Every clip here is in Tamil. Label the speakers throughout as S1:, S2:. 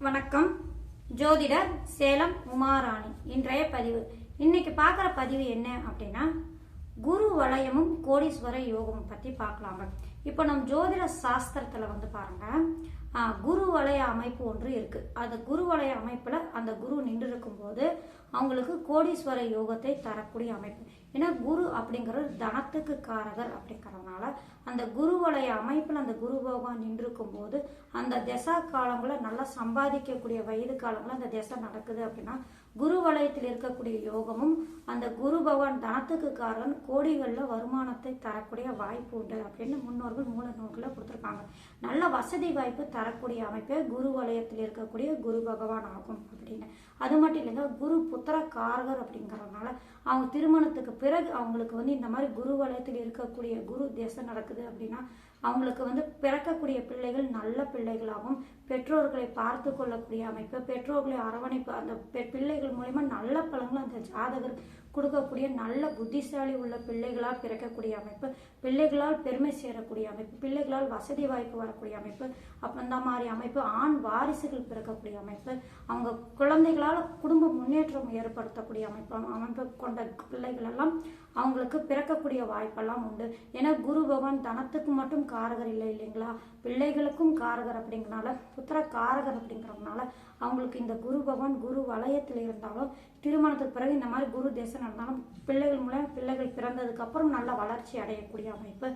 S1: வணக்கம். ஜோதிடர் சேலம் உமாராணி. இன்றைய பதிவு, இன்னைக்கு பார்க்குற பதிவு என்ன அப்படின்னா, குரு வளையமும் கோடீஸ்வர யோகமும் பற்றி பார்க்கலாங்க. இப்போ நம்ம ஜோதிட சாஸ்திரத்தில் பாருங்க, குரு வளைய அமைப்பு ஒன்று இருக்கு. அந்த குரு வளைய அமைப்புல அந்த குரு நின்று இருக்கும் போது அவங்களுக்கு கோடீஸ்வர யோகத்தை தரக்கூடிய அமைப்பு. ஏன்னா குரு அப்படிங்கிறது தனத்துக்கு காரகர் அப்படிங்கிறதுனால அந்த குரு வளைய அமைப்புல அந்த குரு பகவான் நின்று இருக்கும் போது அந்த திசா காலங்களை நல்லா சம்பாதிக்கக்கூடிய வயது காலங்களில் அந்த திசை நடக்குது அப்படின்னா குரு வளையத்தில் இருக்கக்கூடிய யோகமும் அந்த குரு பகவான் தனத்துக்கு காரகன் கோடிகளில் வருமானத்தை தரக்கூடிய வாய்ப்பு உண்டு அப்படின்னு முன்னோர்கள் மூல நூல்களை கொடுத்துருக்காங்க. நல்ல வசதி வாய்ப்பு தரக்கூடிய அமைப்பே குரு வளையத்தில் இருக்கக்கூடிய குரு பகவான் ஆகும் அப்படின்னு. அது மட்டும் இல்லைங்க, குரு புத்திர காரகர் அப்படிங்கிறதுனால அவங்க திருமணத்துக்கு பிறகு அவங்களுக்கு இந்த மாதிரி குரு வளையத்தில் இருக்கக்கூடிய குரு திசை நடக்குது அப்படின்னா அவங்களுக்கு பிறக்கக்கூடிய பிள்ளைகள் நல்ல பிள்ளைகளாகவும் பெற்றோர்களை பார்த்து கொள்ளக்கூடிய அமைப்பு, பெற்றோர்களை அரவணைப்பு, அந்த பிள்ளைகள் மூலமா நல்ல பலன்கள் அந்த ஜாதகர் கொடுக்கக்கூடிய நல்ல புத்திசாலி உள்ள பிள்ளைகளால் பிறக்கக்கூடிய அமைப்பு, பிள்ளைகளால் பெருமை சேரக்கூடிய அமைப்பு, பிள்ளைகளால் வசதி வாய்ப்பு வரக்கூடிய அமைப்பு, அந்த மாதிரி அமைப்பு, ஆண் வாரிசுகள் பிறக்கக்கூடிய அமைப்பு, அவங்க குழந்தைகளால் குடும்ப முன்னேற்றம் ஏற்படுத்தக்கூடிய அமைப்பு கொண்ட பிள்ளைகள் எல்லாம் அவங்களுக்கு பிறக்கக்கூடிய வாய்ப்பெல்லாம் உண்டு. ஏன்னா குரு பகவான் தனத்துக்கு மட்டும் காரகர் இல்லைங்களா, பிள்ளைகளுக்கும் காரகர் அப்படிங்கிறனால, புத்திர காரகர் அப்படிங்கிறதுனால அவங்களுக்கு இந்த குரு பகவான் குரு வளையத்தில் இருந்தாலும் திருமணத்துக்கு பிறகு இந்த மாதிரி குரு தேசம் நடந்தாலும் பிள்ளைகள் மூலம் பிள்ளைகள் பிறந்ததுக்கு அப்புறம் நல்ல வளர்ச்சி அடையக்கூடிய அமைப்பு,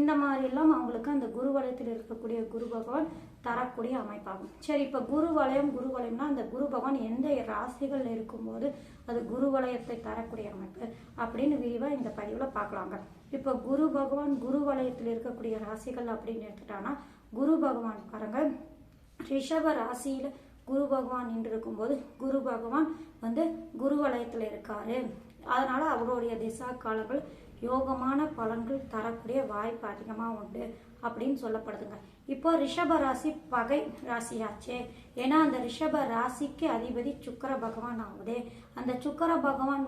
S1: இந்த மாதிரி எல்லாம் அவங்களுக்கு அந்த குரு வளையத்தில் இருக்கக்கூடிய குரு பகவான் தரக்கூடிய அமைப்பாகும். சரி, இப்ப குரு வளையம்னா அந்த குரு பகவான் எந்த ராசிகள் இருக்கும்போது அது குரு வளையத்தை தரக்கூடிய அமைப்பு அப்படின்னு விரிவா இந்த பதிவுல பார்க்கலாங்க. இப்ப குரு பகவான் குரு வளையத்தில் இருக்கக்கூடிய ராசிகள் அப்படின்னு எடுத்துட்டானா, குரு பகவான் பாருங்க, ரிஷப ராசியில குரு பகவான் நின்று இருக்கும்போது குரு பகவான் குரு வளையத்துல இருக்காரு. அதனால அவருடைய திசா காலங்கள் யோகமான பலன்கள் தரக்கூடிய வாய்ப்பு அதிகமா உண்டு அப்படின்னு சொல்லப்படுதுங்க. இப்போ ரிஷப ராசி பகை ராசியாச்சே, ஏன்னா அந்த ரிஷப ராசிக்கு அதிபதி சுக்கிர பகவான் ஆகுது. அந்த சுக்கிர பகவான்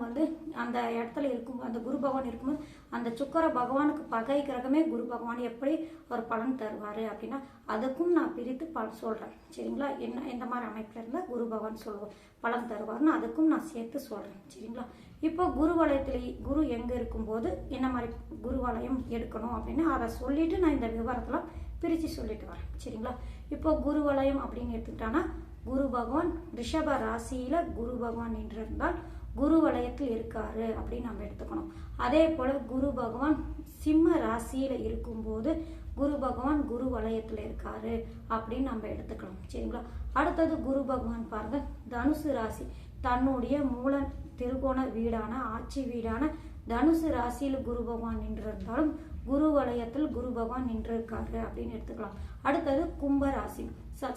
S1: அந்த இடத்துல இருக்கும், அந்த குரு பகவான் இருக்கும்போது அந்த சுக்கிர பகவானுக்கு பகை கிரகமே குரு பகவான் எப்படி ஒரு பலன் தருவாரு அப்படின்னா அதுக்கும் நான் பிரித்து பலன் சொல்றேன். சரிங்களா, என்ன எந்த மாதிரி அமைப்புல இருந்தா குரு பகவான் சொல்லுவோம் பலன் தருவாருன்னு அதுக்கும் நான் சேர்த்து சொல்றேன். சரிங்களா, இப்போ குரு வளையத்துல குரு எங்க இருக்கும்போது என்ன மாதிரி குரு வளையம் எடுக்கணும் அப்படின்னு அதை சொல்லிட்டு நான் இந்த விவரத்துல பிரிச்சு சொல்லிட்டு வரேன். சரிங்களா, இப்போ குரு வளையம் அப்படின்னு எடுத்துக்கிட்டானா குரு பகவான் ரிஷப ராசியில குரு பகவான் நின்று இருந்தால் குரு வளையத்தில் இருக்காரு அப்படின்னு நம்ம எடுத்துக்கணும். அதே போல குரு பகவான் சிம்ம ராசியில இருக்கும்போது குரு பகவான் குரு வளையத்துல இருக்காரு அப்படின்னு நம்ம எடுத்துக்கலாம். சரிங்களா, அடுத்தது குரு பகவான் பாருங்க, தனுசு ராசி தன்னுடைய மூல திருகோண வீடான ஆட்சி வீடான தனுசு ராசியில் குரு பகவான் நின்று இருந்தாலும் குரு வளையத்தில் குரு பகவான் நின்று இருக்காரு அப்படின்னு எடுத்துக்கலாம். அடுத்தது கும்ப ராசி,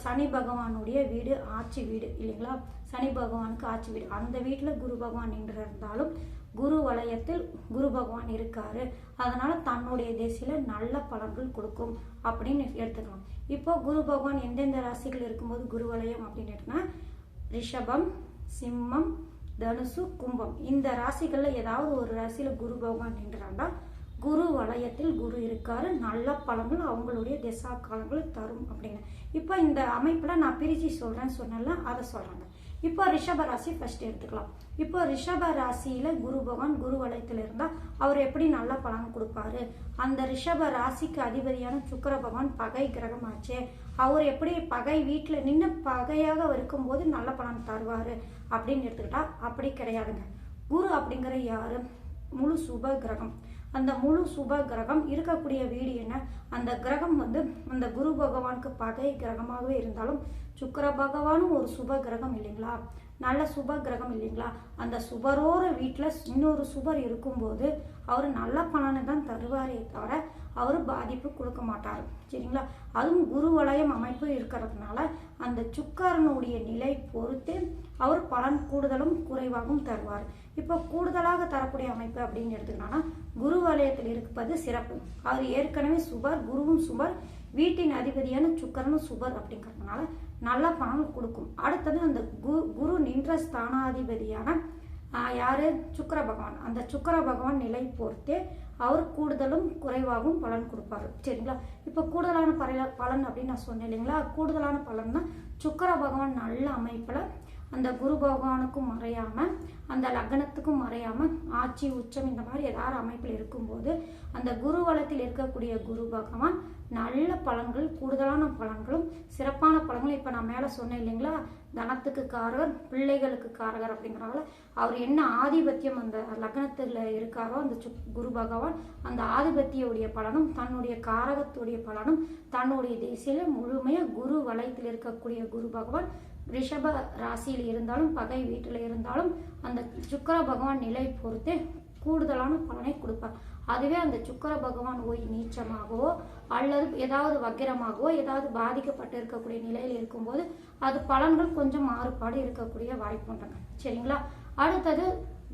S1: சனி பகவானுடைய வீடு ஆட்சி வீடு இல்லைங்களா, சனி பகவானுக்கு ஆட்சி வீடு, அந்த வீட்டுல குரு பகவான் நின்று இருந்தாலும் குரு வளையத்தில் குரு பகவான் இருக்காரு. அதனால தன்னுடைய திசையில நல்ல பலன்கள் கொடுக்கும் அப்படின்னு எடுத்துக்கலாம். இப்போ குரு பகவான் எந்தெந்த ராசிகள் இருக்கும்போது குரு வளையம் அப்படின்னு எடுத்தோம்னா ரிஷபம், சிம்மம், தனுசு, கும்பம், இந்த ராசிகள்ல ஏதாவது ஒரு ராசியில குரு பகவான் நின்றாண்டா குரு வளையத்தில் குரு இருக்காரு, நல்ல பலன்கள் அவங்களுடைய திசா காலங்கள் தரும் அப்படின்னு. இப்போ இந்த அமைப்புல நான் பிரிச்சு சொல்றேன்னு சொன்னல அதை சொல்றாங்க. இப்போ ரிஷப ராசி ஃபர்ஸ்ட் எடுத்துக்கலாம். இப்போ ரிஷப ராசியில குரு பகவான் குரு வளையத்தில் இருந்தா அவர் எப்படி நல்ல பலன் கொடுப்பாரு, அந்த ரிஷப ராசிக்கு அதிபதியான சுக்கிர பகவான் பகை கிரகம் ஆச்சே, அவர் எப்படி பகை வீட்டுல நின்று பகையாக இருக்கும்போது நல்ல பலன் தருவாரு அப்படின்னு எடுத்துக்கிட்டா அப்படி கிடையாதுங்க. குரு அப்படிங்கிற யாரு, முழு சுப கிரகம். அந்த முழு சுப கிரகம் இருக்கக்கூடிய வீடு என்ன, அந்த கிரகம் அந்த குரு பகவானுக்கு பகை கிரகமாகவே இருந்தாலும் சுக்கிர பகவானும் ஒரு சுப கிரகம் இல்லைங்களா, நல்ல சுப கிரகம் இல்லைங்களா, அந்த சுபரோர வீட்டுல இன்னொரு சுபர் இருக்கும்போது அவரு நல்ல பலனை தான் தருவாரே தவிர அவரு பாதிப்பு கொடுக்க மாட்டாரு. சரிங்களா, அதுவும் குரு வளையம் அமைப்பு இருக்கிறதுனால அந்த சுக்கரனுடைய நிலை பொறுத்து அவர் பலன் கூடுதலும் குறைவாகவும் தருவார். இப்போ கூடுதலாக தரக்கூடிய அமைப்பு அப்படின்னு எடுத்துக்கிட்டோம்னா குரு வளையத்தில் இருப்பது சிறப்பு. அவர் ஏற்கனவே சுபர், குருவும் சுபர், வீட்டின் அதிபதியான சுக்கரனும் சுபர் அப்படிங்கிறதுனால நல்ல பலன் கொடுக்கும். அடுத்தது அந்த குரு நின்ற ஸ்தானாதிபதியான யாரு, சுக்கிர பகவான், அந்த சுக்கிர பகவான் நிலை பொறுத்து அவர் கூடுதலும் குறைவாகவும் பலன் கொடுப்பாரு. சரிங்களா? இப்போ கூடுதலான பலன் அப்படின்னு நான் சொன்னேன் இல்லைங்களா? கூடுதலான பலன்னா சுக்கிர பகவான் நல்ல அமைப்புல அந்த குரு பகவானுக்கும் மறையாம அந்த லக்னத்துக்கும் மறையாம ஆட்சி உச்சம் இந்த மாதிரி ஏதாவது அமைப்பில் இருக்கும்போது அந்த குரு வளத்தில் இருக்கக்கூடிய குரு பகவான் நல்ல பலன்கள், கூடுதலான பலன்களும் சிறப்பான பலன்களும் இப்போ நான் மேலே சொன்னேன் இல்லைங்களா? தனத்துக்கு காரகர், பிள்ளைகளுக்கு காரகர் அப்படிங்கிறனால அவர் என்ன ஆதிபத்தியம் அந்த லக்னத்தில் இருக்காரோ அந்த குரு பகவான் அந்த ஆதிபத்தியுடைய பலனும் தன்னுடைய காரகத்துடைய பலனும் தன்னுடைய தேசியில முழுமையாக குரு வலயத்தில் இருக்கக்கூடிய குரு பகவான் ரிஷப ராசியில் இருந்தாலும் பகை வீட்டில் இருந்தாலும் அந்த சுக்கிர பகவான் நிலை பொறுத்தே கூடுதலான பலனை கொடுப்பார். அதுவே அந்த சுக்கிர பகவான் ஓய் நீச்சமாகவோ அல்லது ஏதாவது வக்கிரமாகவோ ஏதாவது பாதிக்கப்பட்டு இருக்கக்கூடிய நிலையில் இருக்கும்போது அது பலன்கள் கொஞ்சம் மாறுபாடு இருக்கக்கூடிய வாய்ப்பு உண்டுங்க. சரிங்களா? அடுத்தது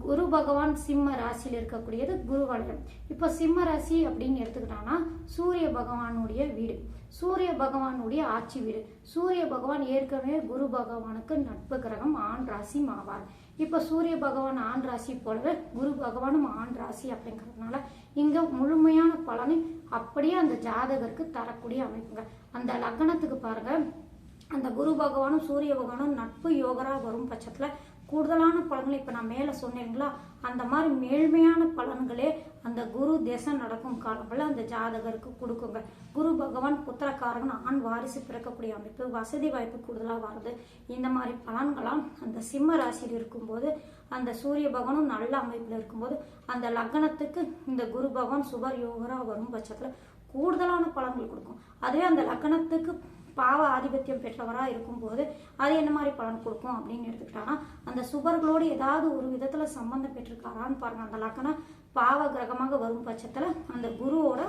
S1: குரு பகவான் சிம்ம ராசியில் இருக்கக்கூடியது குரு வலயம். இப்போ சிம்ம ராசி அப்படின்னு எடுத்துக்கிட்டாங்கன்னா சூரிய பகவானுடைய வீடு, சூரிய பகவானுடைய ஆட்சி வீடு. சூரிய பகவான் ஏற்கனவே குரு பகவானுக்கு நட்பு கிரகம், ஆண் ராசி ஆவார். இப்போ சூரிய பகவான் ஆண் ராசி போலவே குரு பகவானும் ஆண் ராசி அப்படிங்கிறதுனால இங்க முழுமையான பலனை அப்படியே அந்த ஜாதகருக்கு தரக்கூடிய அமைப்புங்க. அந்த லக்னத்துக்கு பாருங்க, அந்த குரு பகவானும் சூரிய பகவானும் நட்பு யோகரா வரும் பட்சத்துல கூடுதலான பலன்களை இப்போ நான் மேலே சொன்னேங்களா, அந்த மாதிரி மேல்மையான பலன்களே அந்த குரு திசை நடக்கும் காலங்களில் அந்த ஜாதகருக்கு கொடுக்குங்க. குரு பகவான் புத்திரக்காரகன், ஆண் வாரிசு பிறக்கக்கூடிய அமைப்பு, வசதி வாய்ப்பு கூடுதலாக வருது. இந்த மாதிரி பலன்களாம் அந்த சிம்ம ராசியில் இருக்கும்போது அந்த சூரிய பகவானும் நல்ல அமைப்பில் இருக்கும்போது அந்த லக்னத்துக்கு இந்த குரு பகவான் சுபர் யோகரா வரும் பட்சத்தில் கூடுதலான பலன்கள் கொடுக்கும். அதுவே அந்த லக்னத்துக்கு பாவ ஆதிபத்தியம் பெற்றவராக இருக்கும்போது அது என்ன மாதிரி பலன் கொடுக்கும் அப்படின்னு எடுத்துக்கிட்டாங்கன்னா அந்த சுபர்களோடு ஏதாவது ஒரு விதத்தில் சம்பந்தம் பெற்றிருக்காரான்னு பாருங்க. அந்த லக்னம் பாவ கிரகமாக வரும் பட்சத்தில் அந்த குருவோட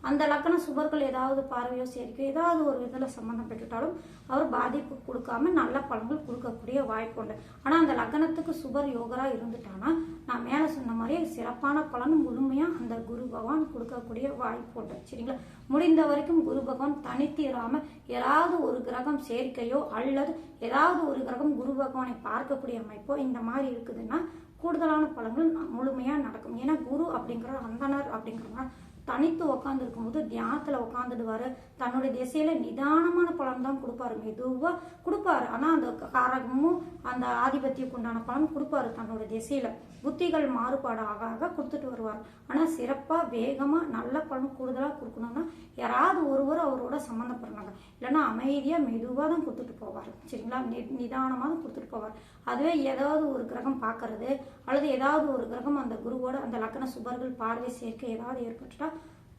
S1: அந்த லக்ன சுபர்கள் ஏதாவது பார்வையோ சேர்க்கை ஏதாவது ஒரு இதில் சம்பந்தம் பெற்றுட்டாலும் அவர் பாதிப்பு கொடுக்காம நல்ல பலன்கள் கொடுக்கக்கூடிய வாய்ப்பு உண்டு. ஆனால் அந்த லக்னத்துக்கு சுபர் யோகரா இருந்துட்டானா நான் மேலே சொன்ன மாதிரியே சிறப்பான பலன் முழுமையாக அந்த குரு பகவான் கொடுக்கக்கூடிய வாய்ப்பு உண்டு. சரிங்களா? முடிந்த வரைக்கும் குரு பகவான் தனித்து இராமல் ஏதாவது ஒரு கிரகம் சேர்க்கையோ அல்லது ஏதாவது ஒரு கிரகம் குரு பகவானை பார்க்கக்கூடிய அமைப்போ இந்த மாதிரி இருக்குதுன்னா கூடுதலான பலன்கள் முழுமையாக நடக்கும். ஏன்னா குரு அப்படிங்கிற அந்தனர் அப்படிங்கிறவங்க தனித்து உட்காந்து இருக்கும்போது தியானத்துல உட்காந்துடுவாரு. தன்னுடைய திசையில நிதானமான பலன் தான் கொடுப்பாரு, மெதுவா கொடுப்பாரு. ஆனா அந்த காரகமும் அந்த ஆதிபத்தியக்கு உண்டான பலன் கொடுப்பாரு. தன்னோட திசையில புத்திகள் மாறுபாடு ஆக ஆக கொடுத்துட்டு வருவார். ஆனா சிறப்பா வேகமா நல்ல பலன் கூடுதலா கொடுக்கணும்னா யாராவது ஒருவர் அவரோட சம்மந்தப்படுறாங்க, இல்லைன்னா அமைதியா மெதுவா தான் கொடுத்துட்டு போவார். சரிங்களா? நிதானமா தான் கொடுத்துட்டு போவார். அதுவே ஏதாவது ஒரு கிரகம் பார்க்கறது அல்லது ஏதாவது ஒரு கிரகம் அந்த குருவோட அந்த லக்ன சுபர்கள் பார்வை சேர்க்கை ஏதாவது ஏற்பட்டுட்டா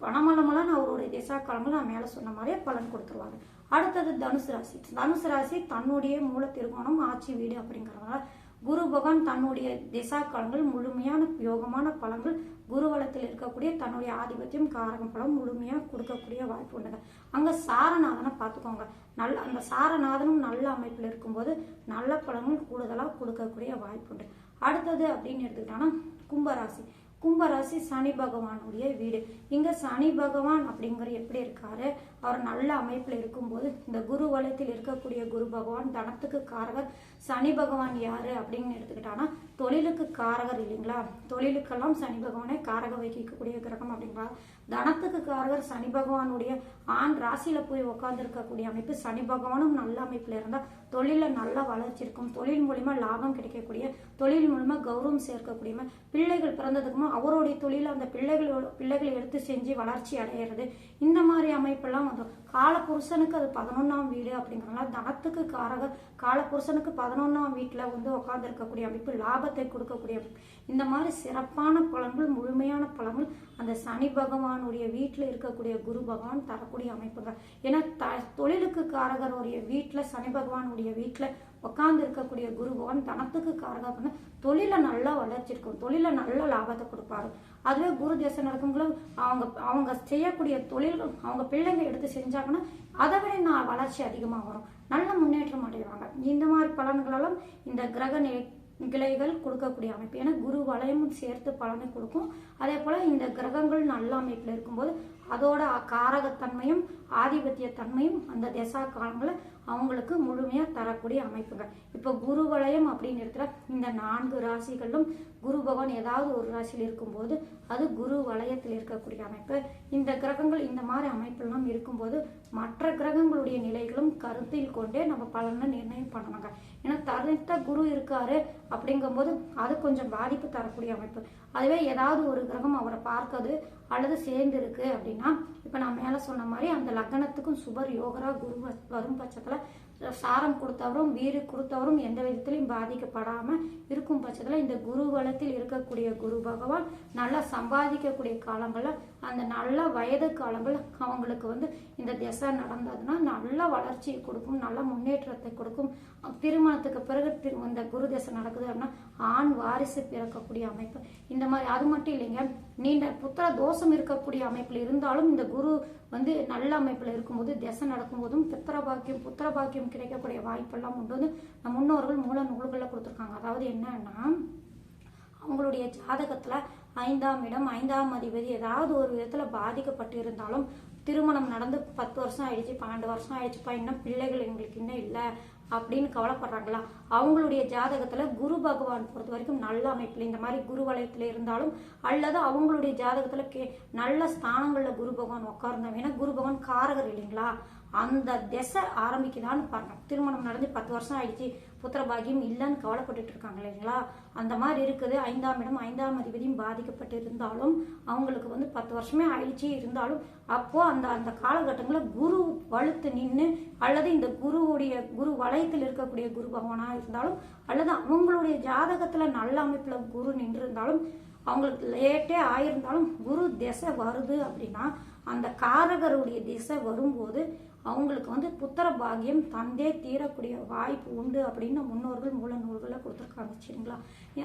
S1: பணமலமலான்னு அவருடைய திசா காலங்கள் நான் மேலே சொன்ன மாதிரியே பலன் கொடுத்துருவாங்க. அடுத்தது தனுசு ராசி. தனுசு ராசி தன்னுடைய மூல திருகோணம் ஆட்சி வீடு அப்படிங்கிறதுனால குரு பகவான் தன்னுடைய திசா காலங்கள் முழுமையான யோகமான பலன்கள் குருவலத்தில் இருக்கக்கூடிய தன்னுடைய ஆதிபத்தியம் காரகம் பலம் முழுமையாக கொடுக்கக்கூடிய வாய்ப்பு உண்டுங்க. அங்கே சாரநாதனை பார்த்துக்கோங்க. அந்த சாரநாதனும் நல்ல அமைப்பில் இருக்கும்போது நல்ல பலன்கள் கூடுதலாக கொடுக்கக்கூடிய வாய்ப்பு உண்டு. அடுத்தது அப்படின்னு எடுத்துக்கிட்டோன்னா கும்பராசி. கும்பராசி சனி பகவானுடைய வீடு. இங்க சனி பகவான் அப்படிங்கிற எப்படி இருக்காரு, அவர் நல்ல அமைப்புல இருக்கும்போது இந்த குரு வலயத்தில் இருக்கக்கூடிய குரு பகவான் தனத்துக்கு காரகர். சனி பகவான் யாரு அப்படின்னு எடுத்துக்கிட்டான்னா தொழிலுக்கு காரகர் இல்லைங்களா? தொழிலுக்கெல்லாம் சனி பகவானே காரக வைக்கக்கூடிய கிரகம் அப்படிங்களா? தனத்துக்கு காரகர் சனி பகவானுடைய ஆண் ராசியில போய் உட்கார்ந்து இருக்கக்கூடிய அமைப்பு. சனி பகவானும் நல்ல அமைப்புல இருந்தா தொழில நல்ல வளர்ச்சி இருக்கும், தொழில் மூலியமா லாபம் கிடைக்கக்கூடிய, தொழில் மூலமா கௌரவம் சேர்க்கக்கூடிய, பிள்ளைகள் பிறந்ததுக்குமா அவருடைய தொழில அந்த பிள்ளைகளை எடுத்து செஞ்சு வளர்ச்சி அடையிறது, இந்த மாதிரி அமைப்பெல்லாம் வந்து காலபுருஷனுக்கு அது 11ஆம் வீடு அப்படிங்கிறதுனால தனத்துக்கு காரகர் காலபுருஷனுக்கு 11ஆம் வீட்டுல வந்து உட்கார்ந்து இருக்கக்கூடிய அமைப்பு, லாபத்தை கொடுக்கக்கூடிய இந்த மாதிரி சிறப்பான பலன்கள் முழுமையான பலன்கள் அந்த சனி பகவானுடைய வீட்டுல இருக்கக்கூடிய குரு பகவான் தரக்கூடிய அமைப்புகள். ஏன்னா தொழிலுக்கு காரகருடைய வீட்டுல சனி பகவானுடைய வீட்டுல உட்கார்ந்து இருக்கக்கூடிய குரு பகவான் தனத்துக்கு காரகம் பண்ண தொழில நல்லா வளர்ச்சி இருக்கும், தொழில நல்ல லாபத்தை கொடுப்பாரு. அதுவே குரு தேசம் நடக்கும்போது அவங்க செய்யக்கூடிய தொழில் அவங்க பிள்ளைங்க எடுத்து செஞ்சாங்கன்னா அதை விட நான் வளர்ச்சி அதிகமாக வரும், நல்ல முன்னேற்றம் அடைவாங்க. இந்த மாதிரி பலன்களெல்லாம் இந்த கிரக கிளைகள் கொடுக்கக்கூடிய அமைப்பு. ஏன்னா குரு வலயமும் சேர்த்து பலனை கொடுக்கும். அதே போல இந்த கிரகங்கள் நல்ல அமைப்புல இருக்கும்போது அதோட காரகத்தன்மையும் ஆதிபத்திய தன்மையும் அந்த திசா காலங்களை அவங்களுக்கு முழுமையாக தரக்கூடிய அமைப்புங்க. இப்போ குரு வளையம் அப்படின்னு இடத்துல இந்த 4 ராசிகளிலும் குரு பகவான் ஏதாவது ஒரு ராசியில் இருக்கும்போது அது குரு வளையத்தில் இருக்கக்கூடிய அமைப்பு. இந்த கிரகங்கள் இந்த மாதிரி அமைப்பெல்லாம் இருக்கும்போது மற்ற கிரகங்களுடைய நிலைகளும் கருத்தில் கொண்டே நம்ம பலனை நிர்ணயம் பண்ணணுங்க. ஏன்னா தனித்த குரு இருக்காரு அப்படிங்கும்போது அது கொஞ்சம் பாதிப்பு தரக்கூடிய அமைப்பு. அதுவே ஏதாவது ஒரு கிரகம் அவரை பார்க்குது அல்லது சேர்ந்து இருக்கு அப்படின்னா, இப்போ நான் மேலே சொன்ன மாதிரி அந்த லக்னத்துக்கும் சுபர் யோகரா குரு வரும் பட்சத்தில் சாரம் கொடுத்தவரும் வீடு கொடுத்தவரும் எந்த விதத்திலையும் பாதிக்கப்படாமல் இருக்கும் பட்சத்தில் இந்த குரு வளத்தில் இருக்கக்கூடிய குரு பகவான் நல்லா சம்பாதிக்கக்கூடிய காலங்களில் அந்த நல்ல வயது காலங்கள் அவங்களுக்கு வந்து இந்த திசை நடந்ததுன்னா நல்ல வளர்ச்சியை கொடுக்கும், நல்ல முன்னேற்றத்தை கொடுக்கும். திருமணத்துக்கு பிறகு இந்த குரு திசை நடக்குது அப்படின்னா ஆண் வாரிசு பிறக்கக்கூடிய அமைப்பு. இந்த மாதிரி அது மட்டும் இல்லைங்க, நீண்ட புத்திர தோஷம் இருக்கக்கூடிய அமைப்பில் இருந்தாலும் இந்த குரு வந்து நல்ல அமைப்பில் இருக்கும்போது திசை நடக்கும்போதும் புத்திர பாக்கியம் கிடைக்கக்கூடிய வாய்ப்பெல்லாம் உண்டு வந்து நம் முன்னோர்கள் மூல நூல்களில் கொடுத்துருக்காங்க. அதாவது என்னன்னா, அவங்களுடைய ஜாதகத்துல 5ஆம் இடம் 5ஆம் அதிபதி ஏதாவது ஒரு விதத்துல பாதிக்கப்பட்டு இருந்தாலும் திருமணம் நடந்து 10 வருஷம் ஆயிடுச்சு 12 வருஷம் ஆயிடுச்சுப்பா இன்னும் பிள்ளைகள் எங்களுக்கு இன்னும் இல்லை அப்படின்னு கவலைப்படுறாங்களா, அவங்களுடைய ஜாதகத்துல குரு பகவான் பொறுத்த வரைக்கும் நல்ல அமைப்புல இந்த மாதிரி குரு வலயத்துல இருந்தாலும் அல்லது அவங்களுடைய ஜாதகத்துல நல்ல ஸ்தானங்கள்ல குரு பகவான் உட்கார்ந்தாங்க. ஏன்னா குரு பகவான் காரகர் இல்லைங்களா, அந்த திசை ஆரம்பிக்குதான்னு பாருங்க. திருமணம் நடந்து 10 வருஷம் ஆயிடுச்சு புத்திர பாக்கியம் இல்லைன்னு கவலைப்பட்டுட்டு இருக்காங்க இல்லைங்களா, அந்த மாதிரி இருக்குது. 5ஆம் இடம் 5ஆம் அதிபதியும் பாதிக்கப்பட்டு இருந்தாலும் அவங்களுக்கு வந்து 10 வருஷமே ஆயிடுச்சு இருந்தாலும் அப்போ அந்த அந்த காலகட்டங்களில் குரு வலுத்து நின்று அல்லது இந்த குரு வலயத்தில் இருக்கக்கூடிய குரு பகவானா இருந்தாலும் அல்லது அவங்களுடைய ஜாதகத்துல நல்ல அமைப்புல குரு நின்று இருந்தாலும் அவங்களுக்கு லேட்டே ஆயிருந்தாலும் குரு திசை வருது அப்படின்னா அந்த காரகருடைய திசை வரும்போது அவங்களுக்கு வந்து புத்திர பாகியம் தந்தே தீரக்கூடிய வாய்ப்பு உண்டு அப்படின்னு முன்னோர்கள் மூல நூல்களை கொடுத்துருக்காங்க. சரிங்களா,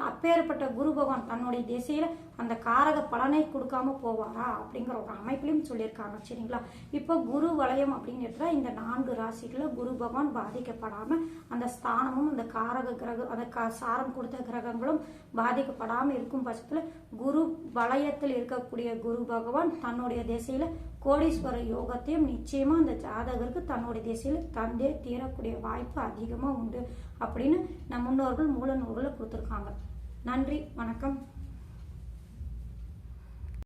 S1: அப்பேற்பட்ட குரு பகவான் தன்னுடைய திசையில அந்த காரக பலனை கொடுக்காம போவாரா அப்படிங்கிற ஒரு அமைப்பிலையும் சொல்லியிருக்காங்க. சரிங்களா, இப்போ குரு வலயம் அப்படிங்கிறதுல இந்த 4 ராசிகளை குரு பகவான் பாதிக்கப்படாம அந்த ஸ்தானமும் அந்த காரக கிரகம் அந்த சாரம் கொடுத்த கிரகங்களும் பாதிக்கப்படாம இருக்கும் பட்சத்துல குரு வலயத்தில் இருக்கக்கூடிய குரு பகவான் தன்னுடைய திசையில கோடீஸ்வர யோகத்தையும் நிச்சயமா அந்த ஜாதகருக்கு தன்னுடைய திசையில தந்தே தீரக்கூடிய வாய்ப்பு அதிகமா உண்டு அப்படின்னு நம் முன்னோர்கள் மூல நூல்களை கொடுத்துருக்காங்க. நன்றி, வணக்கம்.